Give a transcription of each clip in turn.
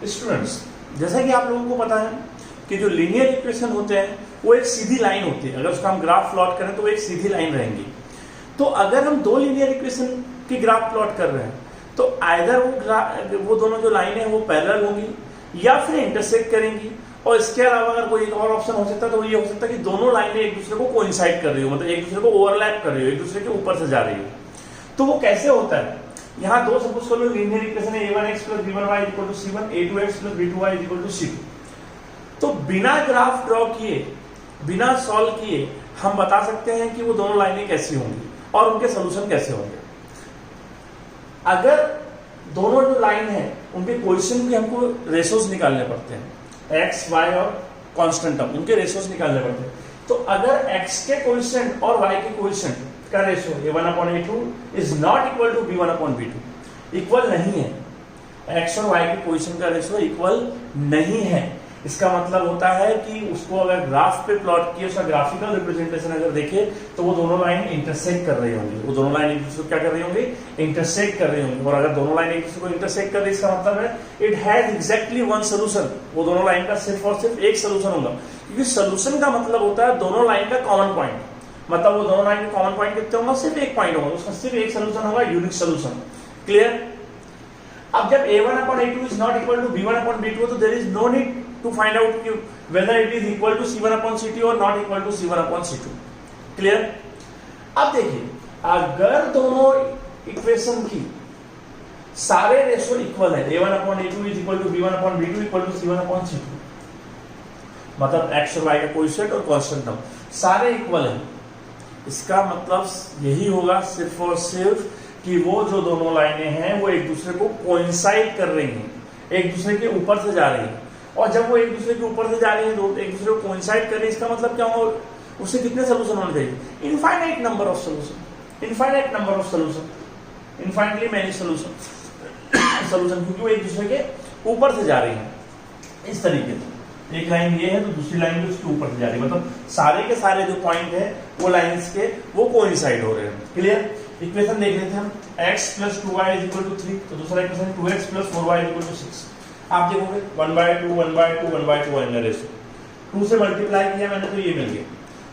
Students, जैसा कि आप लोगों को पता है कि जो लीनियर इक्वेशन होते हैं वो एक सीधी लाइन होती है। अगर उसका हम ग्राफ प्लॉट करें तो वो एक सीधी लाइन रहेंगी। तो अगर हम दो लीनियर इक्वेशन की ग्राफ प्लॉट कर रहे हैं तो आइदर वो दोनों जो लाइन है वो पैरेलल होंगी या फिर इंटरसेक्ट करेंगी। और इसके अलावा अगर कोई एक और ऑप्शन हो सकता है तो ये हो सकता है कि दोनों लाइनें एक दूसरे को कोइंसाइड कर रही हो, मतलब एक दूसरे को ओवरलैप कर रही हो, एक दूसरे के ऊपर से जा रही हो। तो वो कैसे होता है? यहाँ दो सपोज कर लो लीनियर इक्वेशन है a1x + b1y = c1, a2x + b2y = c2। तो बिना ग्राफ ड्रॉ किए, बिना सॉल्व किए हम बता सकते हैं कि वो दोनों लाइनें कैसी होंगी और उनके सोल्यूशन कैसे होंगे। अगर दोनों जो लाइन है उनके कोएफिशिएंट के हमको रेशोज निकालने पड़ते हैं, x, y और कांस्टेंट टर्म, उनके रेशोज निकालने पड़ते हैं। तो अगर x के कोएफिशिएंट और y के कोएफिशिएंट का ratio a1/a2 is not equal to b1/b2, equal नहीं है, x और y के कोएफिशिएंट का रेशो इक्वल नहीं है। इसका मतलब होता है कि उसको अगर ग्राफ पे प्लॉट किए, उसका ग्राफिकल रिप्रेजेंटेशन अगर देखे तो वो दोनों लाइन इंटरसेक्ट कर रही होंगी। वो दोनों लाइन एक दूसरे को क्या कर रही होंगी? इंटरसेक्ट कर रही होंगी। और अगर दोनों लाइन एक दूसरे को इंटरसेक्ट कर रही, इसका मतलब है it has exactly one solution. वो दोनों लाइन का सिर्फ और सिर्फ एक सोल्यूशन होगा, क्योंकि सोल्यूशन का मतलब होता है दोनों लाइन का कॉमन पॉइंट। मतलब वो दोनों लाइन के कॉमन पॉइंट कितने होंगे? सिर्फ एक पॉइंट होगा, उसका सिर्फ एक सोल्यूशन होगा, यूनिक सोल्यूशन। क्लियर? अब जब a1/a2 is not equal to b1/b2 तो there is no need to find out whether it is equal to c1/c2 or not equal to c1/c2। Clear? अब देखिए, अगर दोनों इक्वेशन की सारे रेशो इक्वल है, a1/a2 is equal to b1/b2 equal to c1/c2, मतलब x और y का कोएफिशिएंट और कांस्टेंट टर्म सारे इक्वल है, इसका मतलब यही होगा सिर्फ और सिर्फ कि वो जो दोनों लाइनें हैं वो एक दूसरे को कोइंसाइड कर रही हैं, एक दूसरे के ऊपर से जा रही हैं। और जब वो एक दूसरे के ऊपर से जा रही है, एक दूसरे को कोइंसाइड कर रही है, इसका मतलब क्या होगा? उससे कितने सोल्यूशन होने चाहिए? Infinite number of solution, infinite number of solution, infinitely many solution, क्योंकि वो एक दूसरे के ऊपर से जा रही है। इस तरीके से एक लाइन ये है तो दूसरी लाइन भी उसके ऊपर से जा रही है, मतलब सारे के सारे जो पॉइंट है वो लाइन्स के वो कोइंसाइड हो रहे हैं। क्लियर? इक्वेशन देख लेते हैं हम, x + 2y = 3, तो दूसरा इक्वेशन 2x + 4y = 6। आप देखोगे 1/2 1/2 1/2 आएगा रेशो, 2 से मल्टीप्लाई किया मैंने तो ये मिल गया,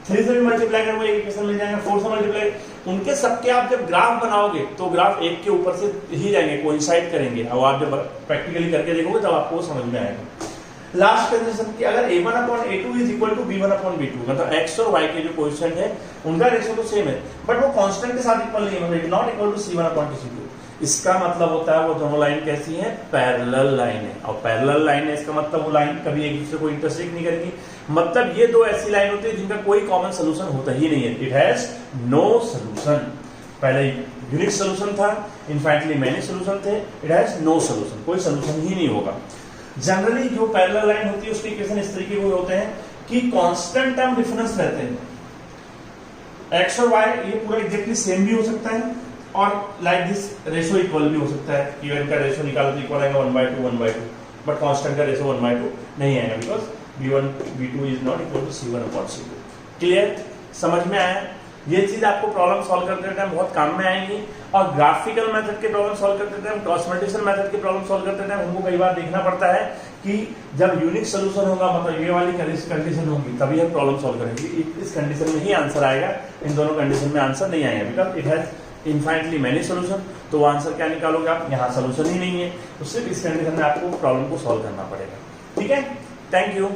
3 से भी मल्टीप्लाई करोगे एक इक्वेशन मिल जाएगा, 4 से मल्टीप्लाई, उनके सबके आप जब ग्राफ बनाओगे तो ग्राफ एक के ऊपर से ही जाएंगे, कोइंसाइड करेंगे। अब आप जब प्रैक्टिकली करके देखोगे तब आपको समझ में आएगा। लास्ट कंडीशन की अगर a1/a2 is equal to b1/b2, मतलब x और y के जो कोएफिशिएंट है उनका रेशो तो सेम है बट वो कांस्टेंट के साथ इक्वल नहीं है, मतलब it not equal to c1/c2। इसका मतलब होता है वो दोनों लाइन कैसी है? पैरेलल लाइन है। और पैरेलल लाइन है इसका मतलब वो लाइन कभी एक दूसरे को इंटरसेक्ट नहीं करेगी। मतलब ये दो ऐसी लाइन होती है जिनका कोई कॉमन सोल्यूशन होता ही नहीं है, इट हैज नो सोल्यूशन। पहले यूनिक सोल्यूशन था, इनफाइनाइटली मेनी सोल्यूशन थे, इट हैज नो सोल्यूशन, कोई सोल्यूशन ही नहीं होगा। जनरली जो पैरेलल लाइन होती है उसके इक्वेशन इस तरीके के होते हैं कि कांस्टेंट टर्म डिफरेंस रहते हैं, x और y ये पूरा एग्जैक्टली सेम भी हो सकता है और लाइक दिस रेशो इक्वल भी हो सकता है। इवन का रेशो निकालो तो इक्वल आएगा 1/2 1/2, बट कांस्टेंट का रेशो 1/2 नहीं आएगा, because b1/b2 is not equal to c1/c2। Clear? समझ में आया? ये चीज आपको प्रॉब्लम सॉल्व करते टाइम बहुत काम में आएंगी। और ग्राफिकल मेथड के प्रॉब्लम सॉल्व करते टाइम, ट्रांसफॉर्मेशन मेथड के प्रॉब्लम सॉल्व करते टाइम हमको कई बार देखना पड़ता है कि जब यूनिक सोल्यूशन होगा, मतलब ये वाली कंडीशन होगी, तभी हम प्रॉब्लम सॉल्व करेंगे। इस कंडीशन में ही आंसर आएगा, इन दोनों कंडीशन में आंसर नहीं आएगा, because it has infinitely many solution. तो वो आंसर क्या निकालोगे आप? यहाँ सोल्यूशन ही नहीं है, तो सिर्फ इस कंडीशन में आपको प्रॉब्लम को सॉल्व करना पड़ेगा। ठीक है, थैंक यू।